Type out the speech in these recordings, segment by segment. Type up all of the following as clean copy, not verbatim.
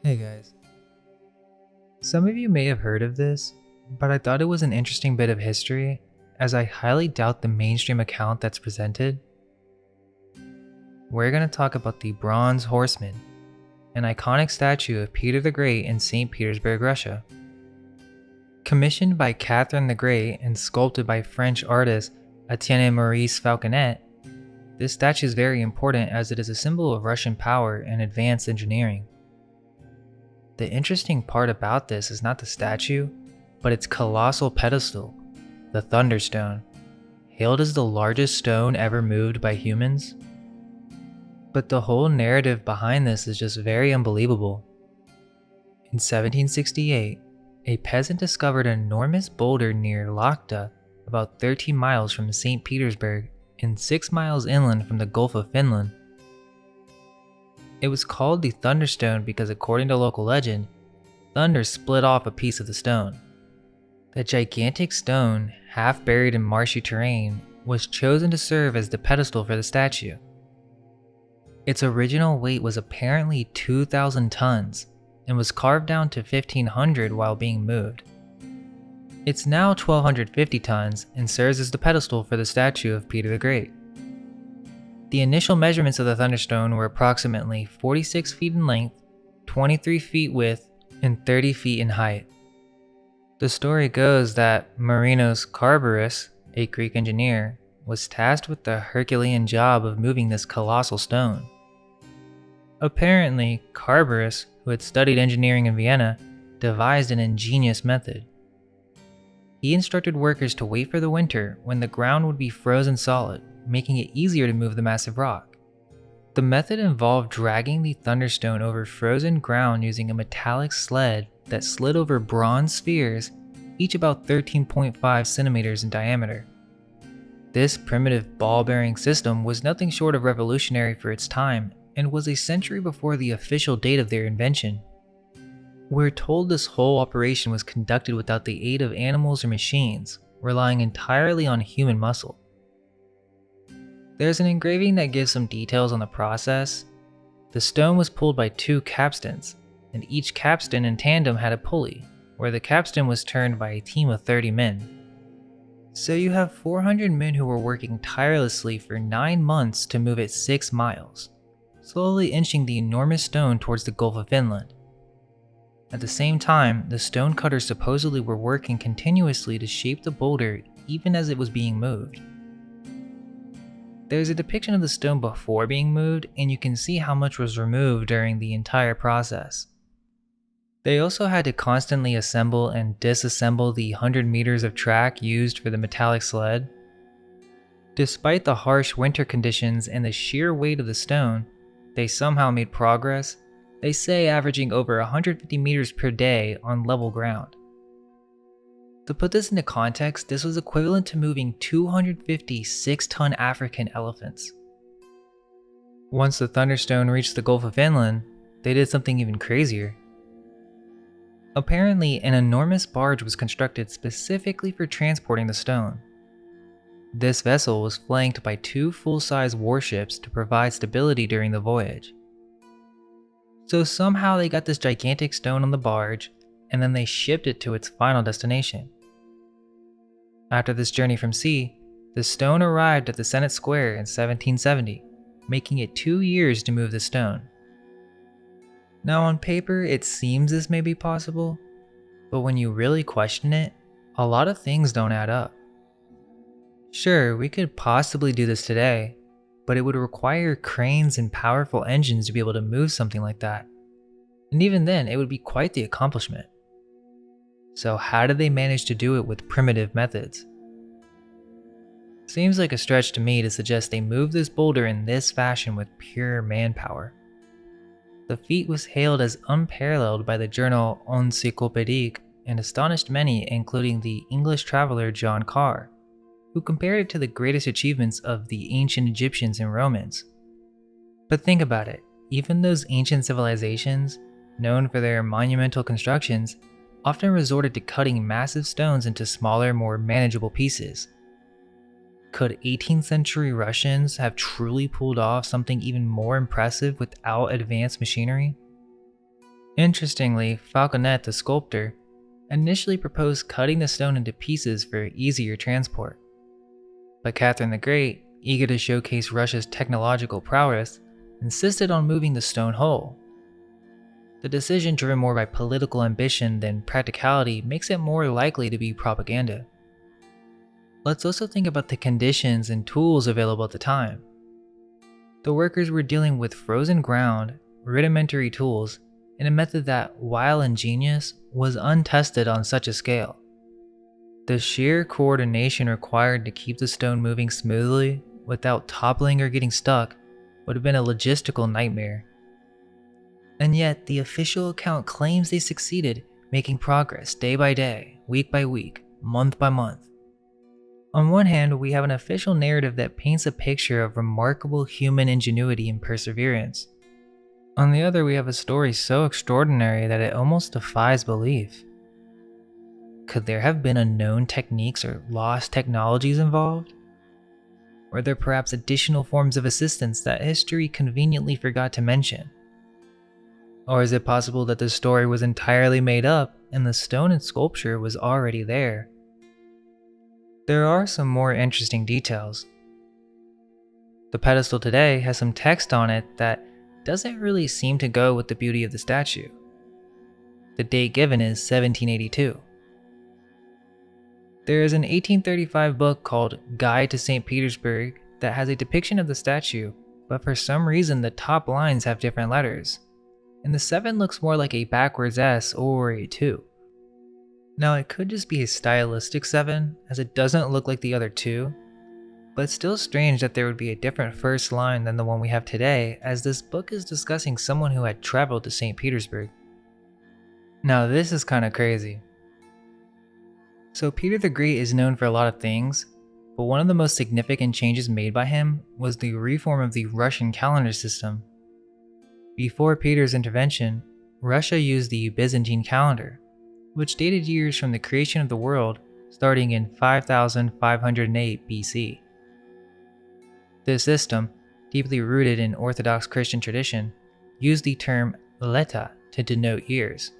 Hey guys, some of you may have heard of this, but I thought it was an interesting bit of history, as I highly doubt the mainstream account that's presented. We're going to talk about the Bronze Horseman, an iconic statue of Peter the Great in St. Petersburg, Russia. Commissioned by Catherine the Great and sculpted by French artist Etienne Maurice Falconet, this statue is very important as it is a symbol of Russian power and advanced engineering. The interesting part about this is not the statue, but its colossal pedestal, the Thunderstone, hailed as the largest stone ever moved by humans. But the whole narrative behind this is just very unbelievable. In 1768, a peasant discovered an enormous boulder near Lakhta, about 13 miles from St. Petersburg and 6 miles inland from the Gulf of Finland. It was called the Thunderstone because, according to local legend, thunder split off a piece of the stone. The gigantic stone, half buried in marshy terrain, was chosen to serve as the pedestal for the statue. Its original weight was apparently 2,000 tons and was carved down to 1,500 while being moved. It's now 1,250 tons and serves as the pedestal for the statue of Peter the Great. The initial measurements of the Thunderstone were approximately 46 feet in length, 23 feet width, and 30 feet in height. The story goes that Marinos Carburus, a Greek engineer, was tasked with the Herculean job of moving this colossal stone. Apparently, Carburus, who had studied engineering in Vienna, devised an ingenious method. He instructed workers to wait for the winter when the ground would be frozen solid, making it easier to move the massive rock. The method involved dragging the Thunderstone over frozen ground using a metallic sled that slid over bronze spheres, each about 13.5 centimeters in diameter. This primitive ball-bearing system was nothing short of revolutionary for its time and was a century before the official date of their invention. We're told this whole operation was conducted without the aid of animals or machines, relying entirely on human muscle. There's an engraving that gives some details on the process. The stone was pulled by 2 capstans, and each capstan in tandem had a pulley, where the capstan was turned by a team of 30 men. So you have 400 men who were working tirelessly for 9 months to move it 6 miles, slowly inching the enormous stone towards the Gulf of Finland. At the same time, the stone cutters supposedly were working continuously to shape the boulder even as it was being moved. There's a depiction of the stone before being moved, and you can see how much was removed during the entire process. They also had to constantly assemble and disassemble the 100 meters of track used for the metallic sled. Despite the harsh winter conditions and the sheer weight of the stone, they somehow made progress, they say averaging over 150 meters per day on level ground. To put this into context, this was equivalent to moving 250 6-ton African elephants. Once the Thunderstone reached the Gulf of Finland, they did something even crazier. Apparently, an enormous barge was constructed specifically for transporting the stone. This vessel was flanked by 2 full-size warships to provide stability during the voyage. So somehow they got this gigantic stone on the barge, and then they shipped it to its final destination. After this journey from sea, the stone arrived at the Senate Square in 1770, making it 2 years to move the stone. Now on paper, it seems this may be possible, but when you really question it, a lot of things don't add up. Sure, we could possibly do this today, but it would require cranes and powerful engines to be able to move something like that. And even then, it would be quite the accomplishment. So how did they manage to do it with primitive methods? Seems like a stretch to me to suggest they moved this boulder in this fashion with pure manpower. The feat was hailed as unparalleled by the journal Encyclopédique and astonished many, including the English traveler John Carr, who compared it to the greatest achievements of the ancient Egyptians and Romans. But think about it, even those ancient civilizations, known for their monumental constructions, often resorted to cutting massive stones into smaller, more manageable pieces. Could 18th century Russians have truly pulled off something even more impressive without advanced machinery? Interestingly, Falconet the sculptor initially proposed cutting the stone into pieces for easier transport. But Catherine the Great, eager to showcase Russia's technological prowess, insisted on moving the stone whole. The decision, driven more by political ambition than practicality, makes it more likely to be propaganda. Let's also think about the conditions and tools available at the time. The workers were dealing with frozen ground, rudimentary tools, and a method that, while ingenious, was untested on such a scale. The sheer coordination required to keep the stone moving smoothly without toppling or getting stuck would have been a logistical nightmare. And yet, the official account claims they succeeded, making progress day by day, week by week, month by month. On one hand, we have an official narrative that paints a picture of remarkable human ingenuity and perseverance. On the other, we have a story so extraordinary that it almost defies belief. Could there have been unknown techniques or lost technologies involved? Were there perhaps additional forms of assistance that history conveniently forgot to mention? Or is it possible that the story was entirely made up and the stone and sculpture was already there? There are some more interesting details. The pedestal today has some text on it that doesn't really seem to go with the beauty of the statue. The date given is 1782. There is an 1835 book called Guide to St. Petersburg that has a depiction of the statue, but for some reason the top lines have different letters, and the 7 looks more like a backwards S or a 2. Now it could just be a stylistic 7, as it doesn't look like the other 2, but it's still strange that there would be a different first line than the one we have today, as this book is discussing someone who had traveled to St. Petersburg. Now this is kinda crazy. So Peter the Great is known for a lot of things, but one of the most significant changes made by him was the reform of the Russian calendar system. Before Peter's intervention, Russia used the Byzantine calendar, which dated years from the creation of the world starting in 5508 BC. This system, deeply rooted in Orthodox Christian tradition, used the term leta to denote years.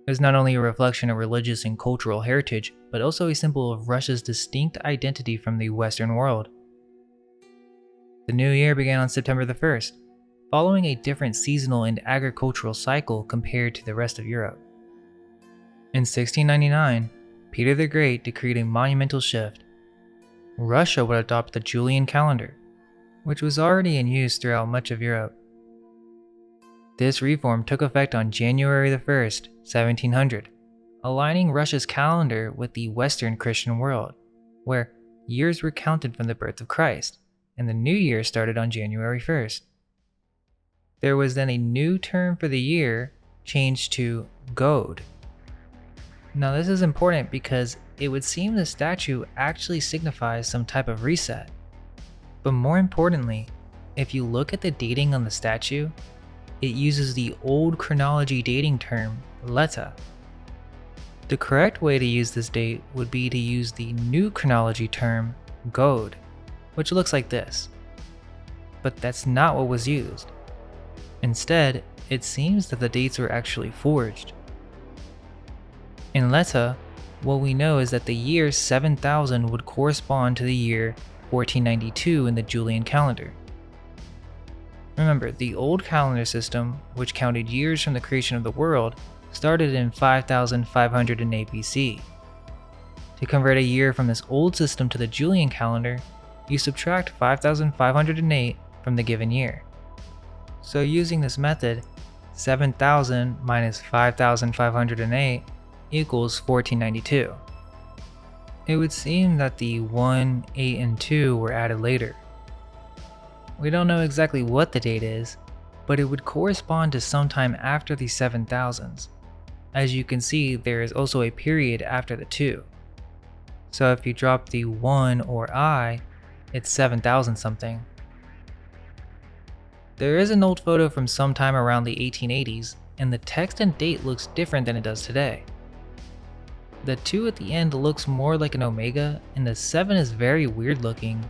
It was not only a reflection of religious and cultural heritage, but also a symbol of Russia's distinct identity from the Western world. The new year began on September the 1st, following a different seasonal and agricultural cycle compared to the rest of Europe. In 1699, Peter the Great decreed a monumental shift. Russia would adopt the Julian calendar, which was already in use throughout much of Europe. This reform took effect on January the 1st, 1700, aligning Russia's calendar with the Western Christian world, where years were counted from the birth of Christ, and the new year started on January 1st. There was then a new term for the year, changed to God. Now this is important because it would seem the statue actually signifies some type of reset. But more importantly, if you look at the dating on the statue, it uses the old chronology dating term, leta. The correct way to use this date would be to use the new chronology term, God, which looks like this. But that's not what was used. Instead, it seems that the dates were actually forged. In leta, what we know is that the year 7000 would correspond to the year 1492 in the Julian calendar. Remember, the old calendar system, which counted years from the creation of the world, started in 5508 BC. To convert a year from this old system to the Julian calendar, you subtract 5508 from the given year. So using this method, 7000 minus 5508 equals 1492. It would seem that the 1, 8, and 2 were added later. We don't know exactly what the date is, but it would correspond to sometime after the 7000s. As you can see, there is also a period after the 2. So if you drop the 1 or I, it's 7000 something. There is an old photo from sometime around the 1880s and the text and date looks different than it does today. The 2 at the end looks more like an omega, and the 7 is very weird looking.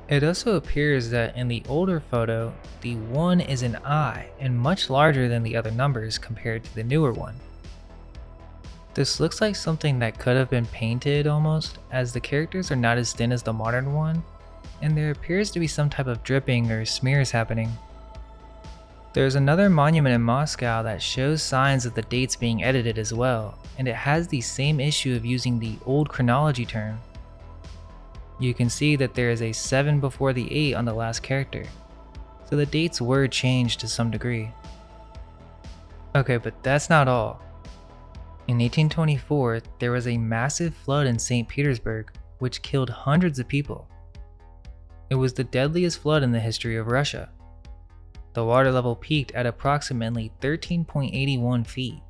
It also appears that in the older photo, the 1 is an eye and much larger than the other numbers compared to the newer one. This looks like something that could have been painted almost, as the characters are not as thin as the modern one, and there appears to be some type of dripping or smears happening. There's another monument in Moscow that shows signs of the dates being edited as well, and it has the same issue of using the old chronology term. You can see that there is a 7 before the 8 on the last character, so the dates were changed to some degree. Okay, but that's not all. In 1824, there was a massive flood in St. Petersburg, which killed hundreds of people. It was the deadliest flood in the history of Russia. The water level peaked at approximately 13.81 feet.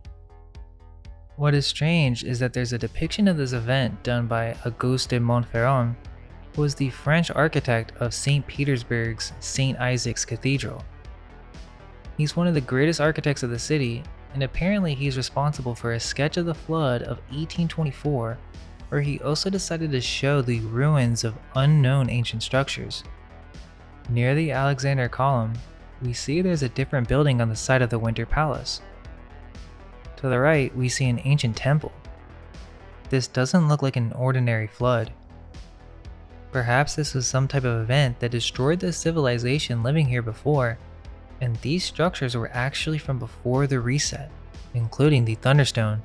What is strange is that there's a depiction of this event done by Auguste de Montferrand, who was the French architect of St. Petersburg's St. Isaac's Cathedral. He's one of the greatest architects of the city, and apparently he's responsible for a sketch of the flood of 1824, where he also decided to show the ruins of unknown ancient structures. Near the Alexander Column, we see there's a different building on the site of the Winter Palace. To the right, we see an ancient temple. This doesn't look like an ordinary flood. Perhaps this was some type of event that destroyed the civilization living here before, and these structures were actually from before the reset, including the Thunderstone.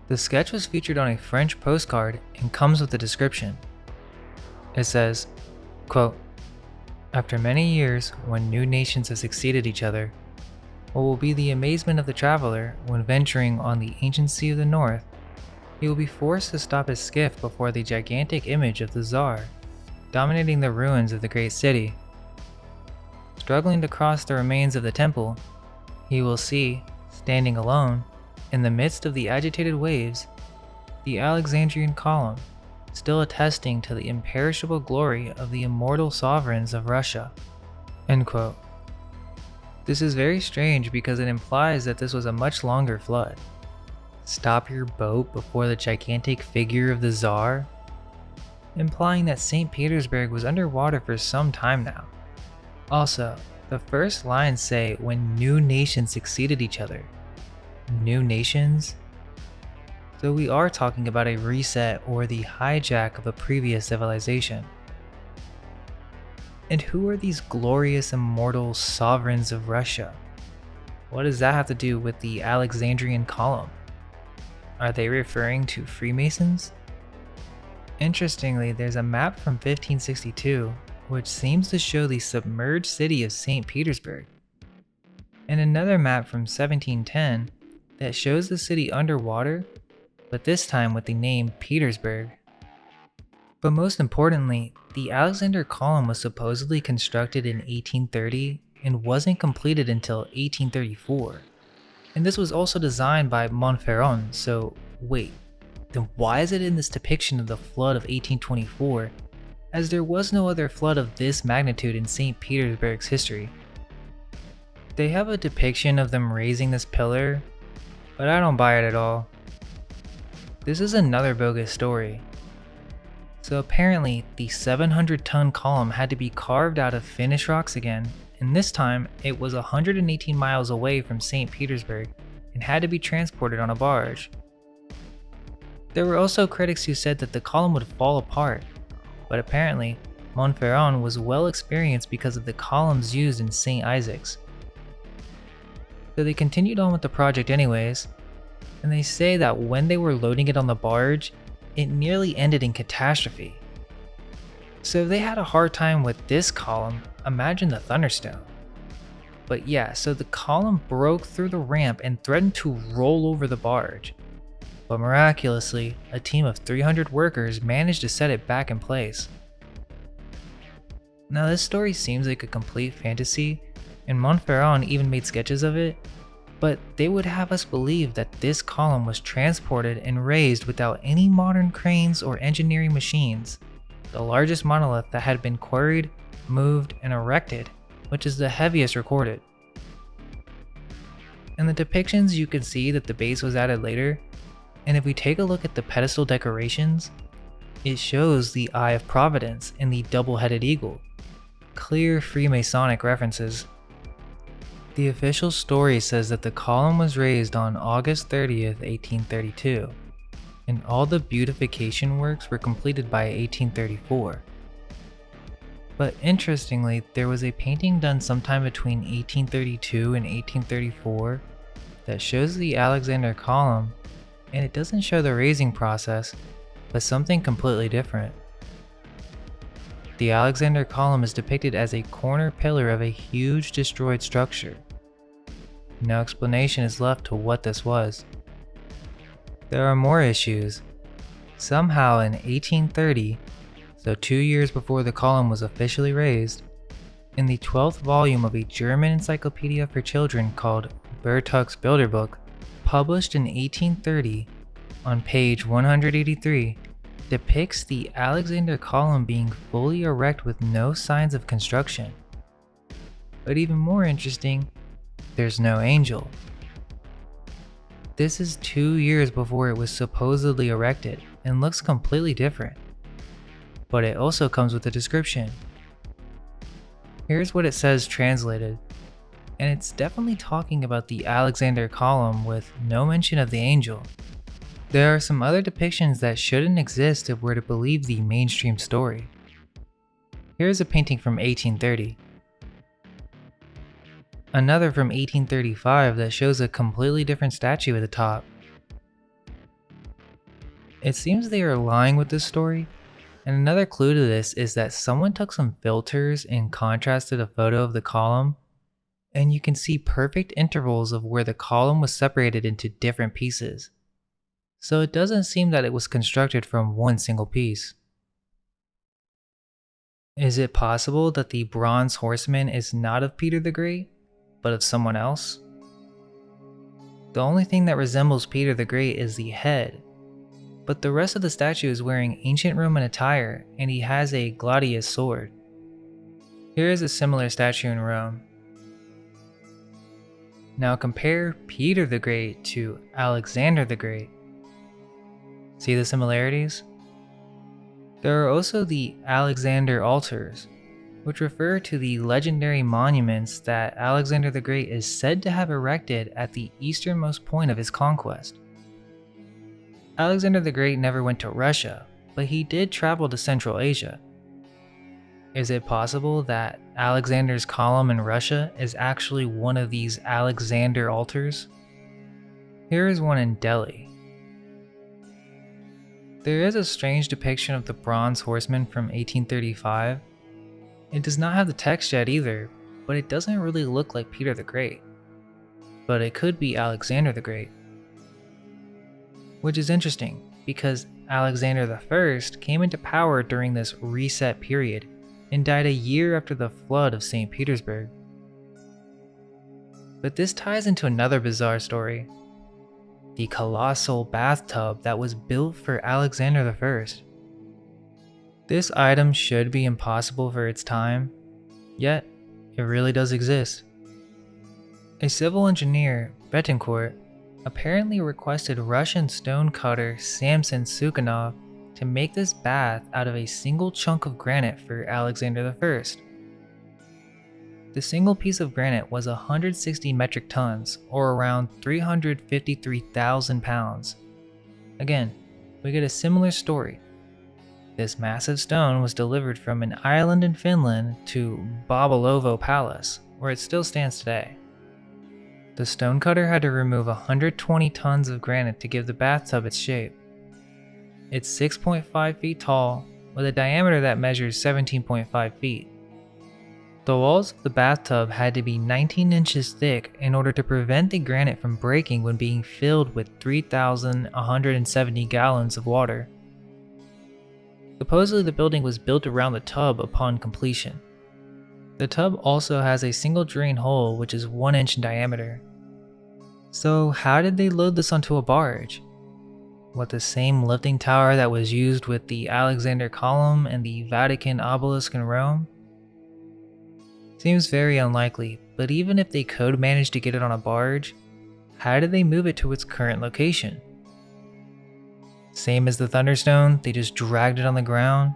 The sketch was featured on a French postcard and comes with a description. It says, quote, "After many years, when new nations have succeeded each other, what will be the amazement of the traveler when venturing on the ancient sea of the north, he will be forced to stop his skiff before the gigantic image of the Tsar, dominating the ruins of the great city. Struggling to cross the remains of the temple, he will see, standing alone, in the midst of the agitated waves, the Alexandrian column, still attesting to the imperishable glory of the immortal sovereigns of Russia." End quote. This is very strange because it implies that this was a much longer flood. Stop your boat before the gigantic figure of the Tsar? Implying that St. Petersburg was underwater for some time now. Also, the first lines say when new nations succeeded each other. New nations? So we are talking about a reset or the hijack of a previous civilization. And who are these glorious immortal sovereigns of Russia? What does that have to do with the Alexandrian column? Are they referring to Freemasons? Interestingly, there's a map from 1562 which seems to show the submerged city of St. Petersburg, and another map from 1710 that shows the city underwater, but this time with the name Petersburg. But most importantly, the Alexander Column was supposedly constructed in 1830 and wasn't completed until 1834. And this was also designed by Montferrand, so wait, then why is it in this depiction of the flood of 1824, as there was no other flood of this magnitude in St. Petersburg's history? They have a depiction of them raising this pillar, but I don't buy it at all. This is another bogus story. So apparently, the 700-ton column had to be carved out of Finnish rocks again, and this time it was 118 miles away from St. Petersburg and had to be transported on a barge. There were also critics who said that the column would fall apart, but apparently Montferrand was well experienced because of the columns used in St. Isaac's. So they continued on with the project anyways, and they say that when they were loading it on the barge, it nearly ended in catastrophe. So if they had a hard time with this column, imagine the Thunderstone. But yeah, so the column broke through the ramp and threatened to roll over the barge. But miraculously, a team of 300 workers managed to set it back in place. Now this story seems like a complete fantasy, and Montferrand even made sketches of it, but they would have us believe that this column was transported and raised without any modern cranes or engineering machines, the largest monolith that had been quarried, moved, and erected, which is the heaviest recorded. In the depictions you can see that the base was added later, and if we take a look at the pedestal decorations, it shows the Eye of Providence and the double-headed eagle, clear Freemasonic references. The official story says that the column was raised on August 30th, 1832, and all the beautification works were completed by 1834. But interestingly, there was a painting done sometime between 1832 and 1834 that shows the Alexander column, and it doesn't show the raising process, but something completely different. The Alexander column is depicted as a corner pillar of a huge destroyed structure. No explanation is left to what this was. There are more issues. Somehow in 1830, so 2 years before the column was officially raised, in the 12th volume of a German encyclopedia for children called Bertuch's Bilderbuch, published in 1830, on page 183, depicts the Alexander column being fully erect with no signs of construction. But even more interesting, there's no angel. This is 2 years before it was supposedly erected and looks completely different. But it also comes with a description. Here's what it says translated, and it's definitely talking about the Alexander column with no mention of the angel. There are some other depictions that shouldn't exist if we're to believe the mainstream story. Here's a painting from 1830. Another from 1835 that shows a completely different statue at the top. It seems they are lying with this story, and another clue to this is that someone took some filters and contrasted a photo of the column, and you can see perfect intervals of where the column was separated into different pieces. So it doesn't seem that it was constructed from one single piece. Is it possible that the bronze horseman is not of Peter the Great, but of someone else? The only thing that resembles Peter the Great is the head, but the rest of the statue is wearing ancient Roman attire and he has a gladius sword. Here is a similar statue in Rome. Now compare Peter the Great to Alexander the Great. See the similarities? There are also the Alexander altars, which refer to the legendary monuments that Alexander the Great is said to have erected at the easternmost point of his conquest. Alexander the Great never went to Russia, but he did travel to Central Asia. Is it possible that Alexander's column in Russia is actually one of these Alexander altars? Here is one in Delhi. There is a strange depiction of the bronze horseman from 1835. It does not have the text yet either, but it doesn't really look like Peter the Great. But it could be Alexander the Great. Which is interesting, because Alexander I came into power during this reset period and died a year after the flood of St. Petersburg. But this ties into another bizarre story. The Colossal Bathtub that was built for Alexander I. This item should be impossible for its time, yet it really does exist. A civil engineer, Betancourt, apparently requested Russian stonecutter Samson Sukhanov to make this bath out of a single chunk of granite for Alexander I. The single piece of granite was 160 metric tons, or around 353,000 pounds. Again, we get a similar story. This massive stone was delivered from an island in Finland to Babalovo Palace, where it still stands today. The stonecutter had to remove 120 tons of granite to give the bathtub its shape. It's 6.5 feet tall, with a diameter that measures 17.5 feet. The walls of the bathtub had to be 19 inches thick in order to prevent the granite from breaking when being filled with 3,170 gallons of water. Supposedly the building was built around the tub upon completion. The tub also has a single drain hole which is 1 inch in diameter. So how did they load this onto a barge? With the same lifting tower that was used with the Alexander column and the Vatican obelisk in Rome? Seems very unlikely, but even if they could manage to get it on a barge, How did they move it to its current location? Same as the Thunderstone, they just dragged it on the ground?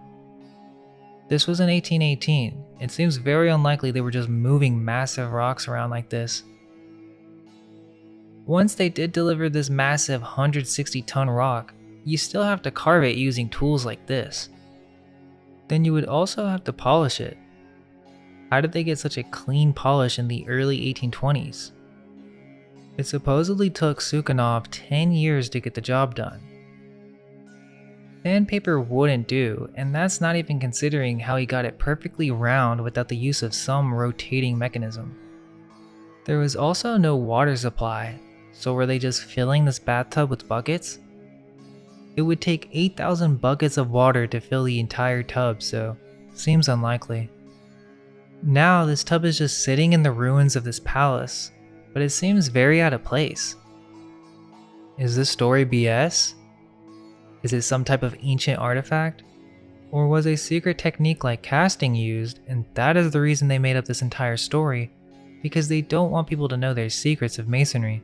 This was in 1818. It seems very unlikely they were just moving massive rocks around like this. Once they did deliver this massive 160-ton rock, you still have to carve it using tools like this. Then you would also have to polish it. How did they get such a clean polish in the early 1820s? It supposedly took Sukhanov 10 years to get the job done. Sandpaper wouldn't do, and that's not even considering how he got it perfectly round without the use of some rotating mechanism. There was also no water supply, so were they just filling this bathtub with buckets? It would take 8,000 buckets of water to fill the entire tub, so seems unlikely. Now this tub is just sitting in the ruins of this palace, but it seems very out of place. Is this story BS? Is it some type of ancient artifact? Or was a secret technique like casting used, and that is the reason they made up this entire story, because they don't want people to know their secrets of masonry?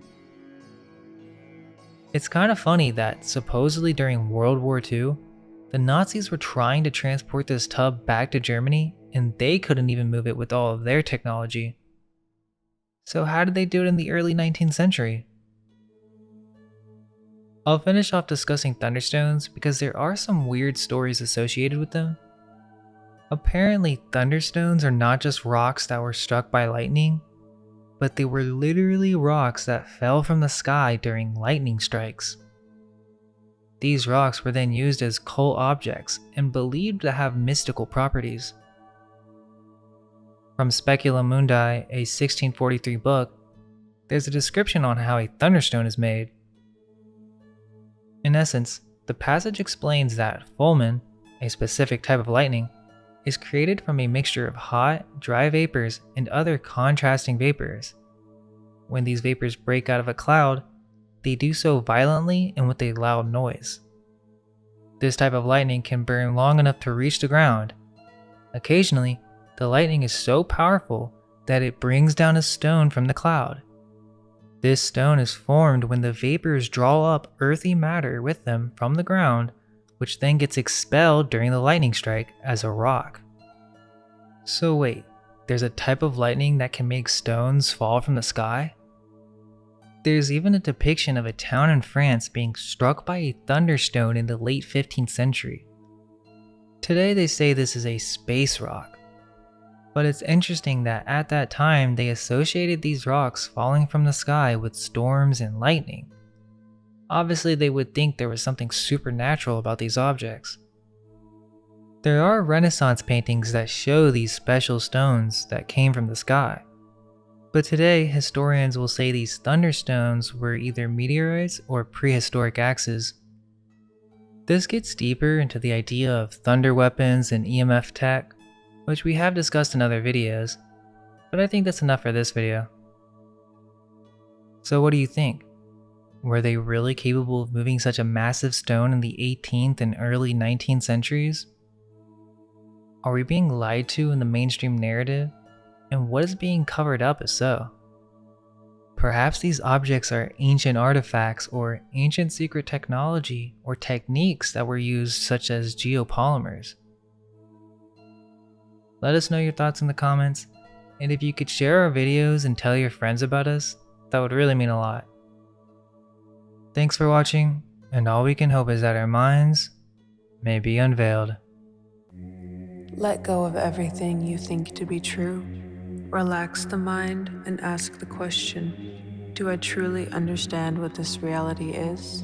It's kind of funny that supposedly during World War II, the Nazis were trying to transport this tub back to Germany, and they couldn't even move it with all of their technology. So how did they do it in the early 19th century? I'll finish off discussing thunderstones because there are some weird stories associated with them. Apparently, thunderstones are not just rocks that were struck by lightning, but they were literally rocks that fell from the sky during lightning strikes. These rocks were then used as cult objects and believed to have mystical properties. From Specula Mundi, a 1643 book, there's a description on how a thunderstone is made. In essence, the passage explains that fulmen, a specific type of lightning, is created from a mixture of hot, dry vapors and other contrasting vapors. When these vapors break out of a cloud, they do so violently and with a loud noise. This type of lightning can burn long enough to reach the ground. Occasionally, the lightning is so powerful that it brings down a stone from the cloud. This stone is formed when the vapors draw up earthy matter with them from the ground, which then gets expelled during the lightning strike as a rock. So wait, there's a type of lightning that can make stones fall from the sky? There's even a depiction of a town in France being struck by a thunderstone in the late 15th century. Today they say this is a space rock. But it's interesting that at that time they associated these rocks falling from the sky with storms and lightning. Obviously they would think there was something supernatural about these objects. There are Renaissance paintings that show these special stones that came from the sky. But today historians will say these thunderstones were either meteoroids or prehistoric axes. This gets deeper into the idea of thunder weapons and EMF tech, which we have discussed in other videos, but I think that's enough for this video. So what do you think? Were they really capable of moving such a massive stone in the 18th and early 19th centuries? Are we being lied to in the mainstream narrative? And what is being covered up if so? Perhaps these objects are ancient artifacts or ancient secret technology or techniques that were used, such as geopolymers. Let us know your thoughts in the comments, and if you could share our videos and tell your friends about us, that would really mean a lot. Thanks for watching, and all we can hope is that our minds may be unveiled. Let go of everything you think to be true. Relax the mind and ask the question, do I truly understand what this reality is?